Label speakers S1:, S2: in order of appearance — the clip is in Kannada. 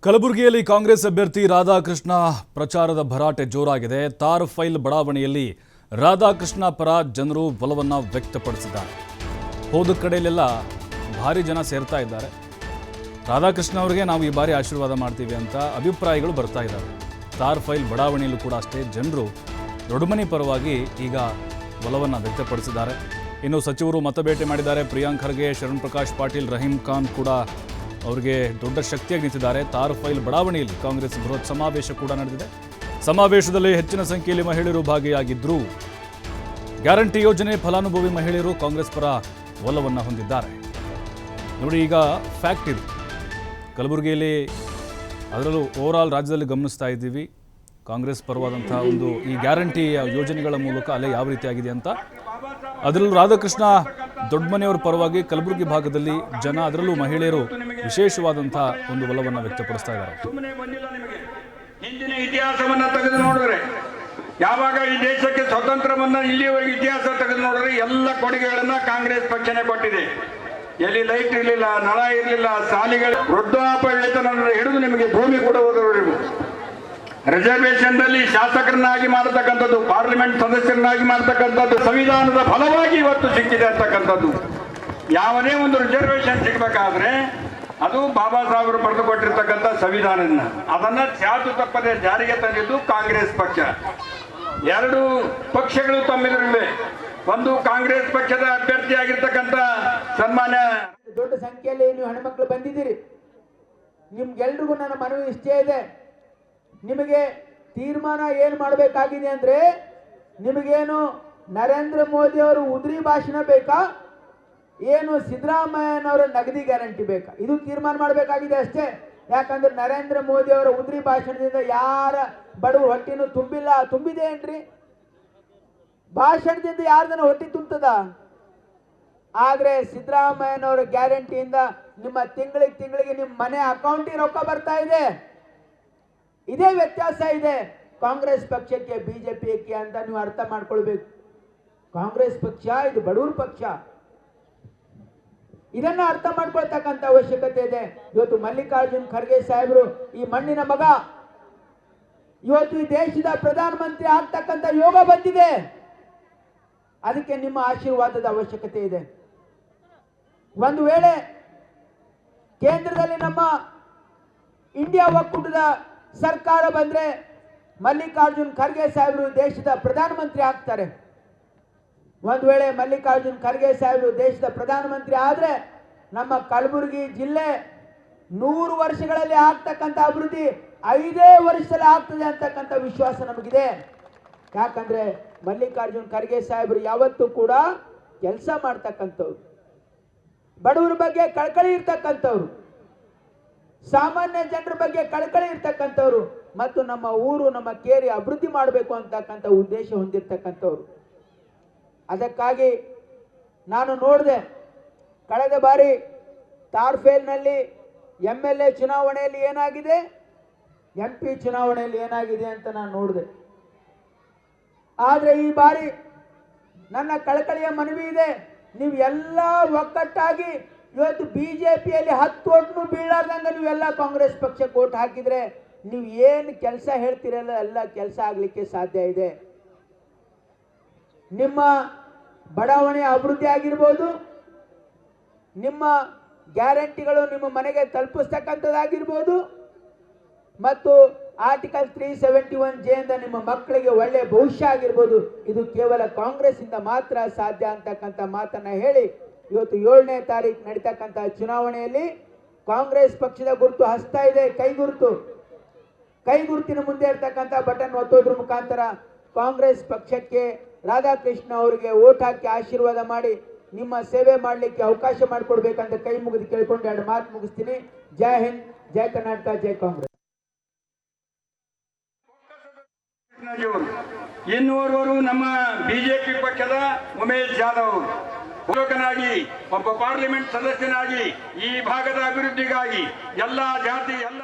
S1: ಕಲಬುರಗಿಯಲ್ಲಿ ಕಾಂಗ್ರೆಸ್ ಅಭ್ಯರ್ಥಿ ರಾಧಾಕೃಷ್ಣ ಪ್ರಚಾರದ ಭರಾಟೆ ಜೋರಾಗಿದೆ. ತಾರ್ ಫೈಲ್ ಬಡಾವಣೆಯಲ್ಲಿ ರಾಧಾಕೃಷ್ಣ ಪರ ಜನರು ಒಲವನ್ನು ವ್ಯಕ್ತಪಡಿಸಿದ್ದಾರೆ. ಹೋದ ಕಡೆಯಲ್ಲೆಲ್ಲ ಭಾರಿ ಜನ ಸೇರ್ತಾ ಇದ್ದಾರೆ. ರಾಧಾಕೃಷ್ಣ ಅವರಿಗೆ ನಾವು ಈ ಬಾರಿ ಆಶೀರ್ವಾದ ಮಾಡ್ತೀವಿ ಅಂತ ಅಭಿಪ್ರಾಯಗಳು ಬರ್ತಾ ಇದ್ದಾವೆ. ತಾರ್ ಫೈಲ್ ಬಡಾವಣೆಯಲ್ಲೂ ಕೂಡ ಅಷ್ಟೇ ಜನರು ದೊಡ್ಡಮನಿ ಪರವಾಗಿ ಈಗ ಒಲವನ್ನು ವ್ಯಕ್ತಪಡಿಸಿದ್ದಾರೆ. ಇನ್ನು ಸಚಿವರು ಮತಬೇಟೆ ಮಾಡಿದ್ದಾರೆ. ಪ್ರಿಯಾಂಕ್ ಖರ್ಗೆ, ಶರಣ್ ಪ್ರಕಾಶ್ ಪಾಟೀಲ್, ರಹೀಂ ಖಾನ್ ಕೂಡ ಅವರಿಗೆ ದೊಡ್ಡ ಶಕ್ತಿಯಾಗಿ ನಿಂತಿದ್ದಾರೆ. ತಾರ್ ಫೈಲ್ ಬಡಾವಣೆಯಲ್ಲಿ ಕಾಂಗ್ರೆಸ್ ಬೃಹತ್ ಸಮಾವೇಶ ಕೂಡ ನಡೆದಿದೆ. ಸಮಾವೇಶದಲ್ಲಿ ಹೆಚ್ಚಿನ ಸಂಖ್ಯೆಯಲ್ಲಿ ಮಹಿಳೆಯರು ಭಾಗಿಯಾಗಿದ್ದರು. ಗ್ಯಾರಂಟಿ ಯೋಜನೆ ಫಲಾನುಭವಿ ಮಹಿಳೆಯರು ಕಾಂಗ್ರೆಸ್ ಪರ ಒಲವನ್ನು ಹೊಂದಿದ್ದಾರೆ. ನೋಡಿ, ಈಗ ಫ್ಯಾಕ್ಟ್ ಇದು. ಕಲಬುರಗಿಯಲ್ಲಿ ಅದರಲ್ಲೂ ಓವರಾಲ್ ರಾಜ್ಯದಲ್ಲಿ ಗಮನಿಸ್ತಾ ಇದ್ದೀವಿ ಕಾಂಗ್ರೆಸ್ ಪರವಾದಂಥ ಒಂದು ಈ ಗ್ಯಾರಂಟಿ ಯೋಜನೆಗಳ ಮೂಲಕ ಅಲ್ಲೇ ಯಾವ ರೀತಿಯಾಗಿದೆ ಅಂತ. ಅದರಲ್ಲೂ ರಾಧಾಕೃಷ್ಣ ದೊಡ್ಡಮನೆಯವರ ಪರವಾಗಿ ಕಲಬುರಗಿ ಭಾಗದಲ್ಲಿ ಜನ, ಅದರಲ್ಲೂ ಮಹಿಳೆಯರು ವಿಶೇಷವಾದಂಥ ಒಂದು ಒಲವನ್ನು ವ್ಯಕ್ತಪಡಿಸ್ತಾ ಇದ್ದಾರೆ.
S2: ಹಿಂದಿನ ಇತಿಹಾಸವನ್ನ ತೆಗೆದು ನೋಡಿದ್ರೆ, ಯಾವಾಗ ಈ ದೇಶಕ್ಕೆ ಸ್ವತಂತ್ರ ಬಂದ ಇಲ್ಲಿಯವರೆಗೆ ಇತಿಹಾಸ ತೆಗೆದು ನೋಡಿದ್ರೆ ಎಲ್ಲ ಕೊಡುಗೆಗಳನ್ನ ಕಾಂಗ್ರೆಸ್ ಪಕ್ಷನೇ ಕೊಟ್ಟಿದೆ. ಎಲ್ಲಿ ಲೈಟ್ ಇರಲಿಲ್ಲ, ನಳ ಇರಲಿಲ್ಲ, ಸಾಲಿಗಳು, ವೃದ್ಧಾಪ್ಯ ಹಿಡಿದು ನಿಮಗೆ ಭೂಮಿ ಕೊಡುವುದವರೆಗೂ, ರಿಸರ್ವೇಶನ್ ದಲ್ಲಿ ಶಾಸಕರನ್ನಾಗಿ ಮಾಡತಕ್ಕಂಥದ್ದು, ಪಾರ್ಲಿಮೆಂಟ್ ಸದಸ್ಯರನ್ನಾಗಿ ಮಾಡತಕ್ಕಂಥದ್ದು, ಸಂವಿಧಾನದ ಫಲವಾಗಿ ಇವತ್ತು ಸಿಕ್ಕಿದೆ ಅಂತಕ್ಕಂಥದ್ದು. ಯಾವನೇ ಒಂದು ರಿಸರ್ವೇಶನ್ ಸಿಗಬೇಕಾದ್ರೆ ಅದು ಬಾಬಾ ಸಾಹೇಬರು ಬರೆದುಕೊಟ್ಟಿರ್ತಕ್ಕಂಥ ಸಂವಿಧಾನದಿಂದ ಅದನ್ನ ಚಾಚು ತಪ್ಪದೆ ಜಾರಿಗೆ ತಂದಿದ್ದು ಕಾಂಗ್ರೆಸ್ ಪಕ್ಷ. ಎರಡು ಪಕ್ಷಗಳು ತಮ್ಮೆದುರಿವೆ. ಒಂದು ಕಾಂಗ್ರೆಸ್ ಪಕ್ಷದ ಅಭ್ಯರ್ಥಿಯಾಗಿರ್ತಕ್ಕಂಥ ಸನ್ಮಾನ್ಯ
S3: ದೊಡ್ಡ ಸಂಖ್ಯೆಯಲ್ಲಿ ನೀವು ಹೆಣ್ಮಕ್ಳು ಬಂದಿದ್ದೀರಿ. ನಿಮ್ಗೆಲ್ರಿಗೂ ನನ್ನ ಮನವಿ ಇಷ್ಟೇ ಇದೆ. ನಿಮಗೆ ತೀರ್ಮಾನ ಏನು ಮಾಡಬೇಕಾಗಿದೆ ಅಂದರೆ, ನಿಮಗೇನು ನರೇಂದ್ರ ಮೋದಿ ಅವರು ಉದ್ರಿ ಭಾಷಣ ಬೇಕಾ, ಏನು ಸಿದ್ದರಾಮಯ್ಯನವರ ನಗದಿ ಗ್ಯಾರಂಟಿ ಬೇಕಾ, ಇದು ತೀರ್ಮಾನ ಮಾಡಬೇಕಾಗಿದೆ ಅಷ್ಟೇ. ಯಾಕಂದ್ರೆ ನರೇಂದ್ರ ಮೋದಿ ಅವರ ಉದ್ರಿ ಭಾಷಣದಿಂದ ಯಾರ ಬಡವ ಹೊಟ್ಟಿನೂ ತುಂಬಿದೆ ಏನ್ರಿ? ಭಾಷಣದಿಂದ ಯಾರ್ದನ ಹೊಟ್ಟಿ ತುಂಬತದ? ಆದರೆ ಸಿದ್ದರಾಮಯ್ಯನವರ ಗ್ಯಾರಂಟಿಯಿಂದ ನಿಮ್ಮ ತಿಂಗಳಿಗೆ ನಿಮ್ಮ ಮನೆ ಅಕೌಂಟಿಗೆ ರೊಕ್ಕ ಬರ್ತಾ ಇದೆ. ಇದೇ ವ್ಯತ್ಯಾಸ ಇದೆ ಕಾಂಗ್ರೆಸ್ ಪಕ್ಷಕ್ಕೆ ಬಿಜೆಪಿಗೆ ಅಂತ ನೀವು ಅರ್ಥ ಮಾಡ್ಕೊಳ್ಬೇಕು. ಕಾಂಗ್ರೆಸ್ ಪಕ್ಷ ಇದು ಬಡವರ ಪಕ್ಷ. ಇದನ್ನ ಅರ್ಥ ಮಾಡ್ಕೊಳ್ತಕ್ಕಂಥ ಅವಶ್ಯಕತೆ ಇದೆ. ಇವತ್ತು ಮಲ್ಲಿಕಾರ್ಜುನ್ ಖರ್ಗೆ ಸಾಹೇಬರು ಈ ಮಣ್ಣಿನ ಮಗ, ಇವತ್ತು ಈ ದೇಶದ ಪ್ರಧಾನಮಂತ್ರಿ ಆಗ್ತಕ್ಕಂಥ ಯೋಗ ಬಂದಿದೆ. ಅದಕ್ಕೆ ನಿಮ್ಮ ಆಶೀರ್ವಾದದ ಅವಶ್ಯಕತೆ ಇದೆ. ಒಂದು ವೇಳೆ ಕೇಂದ್ರದಲ್ಲಿ ನಮ್ಮ ಇಂಡಿಯಾ ಒಕ್ಕೂಟದ ಸರ್ಕಾರ ಬಂದ್ರೆ ಮಲ್ಲಿಕಾರ್ಜುನ್ ಖರ್ಗೆ ಸಾಹೇಬರು ದೇಶದ ಪ್ರಧಾನಮಂತ್ರಿ ಆಗ್ತಾರೆ. ಒಂದು ವೇಳೆ ಮಲ್ಲಿಕಾರ್ಜುನ್ ಖರ್ಗೆ ಸಾಹೇಬರು ದೇಶದ ಪ್ರಧಾನಮಂತ್ರಿ ಆದ್ರೆ ನಮ್ಮ ಕಲಬುರಗಿ ಜಿಲ್ಲೆ 100 ವರ್ಷಗಳಲ್ಲಿ ಆಗ್ತಕ್ಕಂಥ ಅಭಿವೃದ್ಧಿ 5 ವರ್ಷದಲ್ಲಿ ಆಗ್ತದೆ ಅಂತಕ್ಕಂಥ ವಿಶ್ವಾಸ ನಮಗಿದೆ. ಯಾಕಂದ್ರೆ ಮಲ್ಲಿಕಾರ್ಜುನ್ ಖರ್ಗೆ ಸಾಹೇಬರು ಯಾವತ್ತೂ ಕೂಡ ಕೆಲಸ ಮಾಡ್ತಕ್ಕಂಥವ್ರು, ಬಡವರ ಬಗ್ಗೆ ಕಳಕಳಿ ಇರ್ತಕ್ಕಂಥವ್ರು, ಸಾಮಾನ್ಯ ಜನರ ಬಗ್ಗೆ ಕಳಕಳಿ ಇರ್ತಕ್ಕಂಥವ್ರು ಮತ್ತು ನಮ್ಮ ಊರು ನಮ್ಮ ಕೇರಿ ಅಭಿವೃದ್ಧಿ ಮಾಡಬೇಕು ಅಂತಕ್ಕಂಥ ಉದ್ದೇಶ ಹೊಂದಿರತಕ್ಕಂಥವ್ರು. ಅದಕ್ಕಾಗಿ ನಾನು ನೋಡಿದೆ, ಕಳೆದ ಬಾರಿ ತಾರ್ಫೇಲ್ನಲ್ಲಿ MLA ಚುನಾವಣೆಯಲ್ಲಿ ಏನಾಗಿದೆ, MP ಚುನಾವಣೆಯಲ್ಲಿ ಏನಾಗಿದೆ ಅಂತ ನಾನು ನೋಡಿದೆ. ಆದರೆ ಈ ಬಾರಿ ನನ್ನ ಕಳಕಳಿಯ ಮನವಿ ಇದೆ, ನೀವು ಎಲ್ಲ ಒಕ್ಕಟ್ಟಾಗಿ ಇವತ್ತು ಬಿಜೆಪಿಯಲ್ಲಿ 10 ಓಟ್ನು ಬೀಳಾರ್ದಂಗೆ ನೀವೆಲ್ಲ ಕಾಂಗ್ರೆಸ್ ಪಕ್ಷಕ್ಕೆ ಓಟ್ ಹಾಕಿದ್ರೆ ನೀವು ಏನು ಕೆಲಸ ಹೇಳ್ತಿರಲ್ಲ ಎಲ್ಲ ಕೆಲಸ ಆಗಲಿಕ್ಕೆ ಸಾಧ್ಯ ಇದೆ. ನಿಮ್ಮ ಬಡಾವಣೆ ಅಭಿವೃದ್ಧಿ ಆಗಿರ್ಬೋದು, ನಿಮ್ಮ ಗ್ಯಾರಂಟಿಗಳು ನಿಮ್ಮ ಮನೆಗೆ ತಲುಪಿಸ್ತಕ್ಕಂಥದ್ದಾಗಿರ್ಬೋದು, ಮತ್ತು ಆರ್ಟಿಕಲ್ 371J ಇಂದ ನಿಮ್ಮ ಮಕ್ಕಳಿಗೆ ಒಳ್ಳೆ ಭವಿಷ್ಯ ಆಗಿರ್ಬೋದು, ಇದು ಕೇವಲ ಕಾಂಗ್ರೆಸ್ ಇಂದ ಮಾತ್ರ ಸಾಧ್ಯ ಅಂತಕ್ಕಂಥ ಮಾತನ್ನ ಹೇಳಿ, ಇವತ್ತು 7ನೇ ತಾರೀಕು ನಡೀತಕ್ಕಂಥ ಚುನಾವಣೆಯಲ್ಲಿ ಕಾಂಗ್ರೆಸ್ ಪಕ್ಷದ ಗುರುತು ಹಸ್ತಾ ಇದೆ, ಕೈ ಗುರುತಿನ ಮುಂದೆ ಇರ್ತಕ್ಕಂಥ ಬಟನ್ ಒತ್ತೋದ್ರ ಮುಖಾಂತರ ಕಾಂಗ್ರೆಸ್ ಪಕ್ಷಕ್ಕೆ ರಾಧಾಕೃಷ್ಣ ಅವರಿಗೆ ಓಟ್ ಹಾಕಿ ಆಶೀರ್ವಾದ ಮಾಡಿ ನಿಮ್ಮ ಸೇವೆ ಮಾಡಲಿಕ್ಕೆ ಅವಕಾಶ ಮಾಡಿಕೊಡ್ಬೇಕಂತ ಕೈ ಮುಗಿದು ಕೇಳಿಕೊಂಡು 2 ಮಾತು ಮುಗಿಸ್ತೀನಿ. ಜೈ ಹಿಂದ್, ಜೈ ಕರ್ನಾಟಕ, ಜೈ ಕಾಂಗ್ರೆಸ್.
S2: ಇನ್ನುವರೆಗೂ ನಮ್ಮ ಬಿಜೆಪಿ ಪಕ್ಷದ ಉಮೇಶ್ ಜಾಧವ್ ಯುವಕನಾಗಿ, ಒಬ್ಬ ಪಾರ್ಲಿಮೆಂಟ್ ಸದಸ್ಯನಾಗಿ ಈ ಭಾಗದ ಅಭಿವೃದ್ಧಿಗಾಗಿ ಎಲ್ಲ ಜಾತಿ ಎಲ್ಲ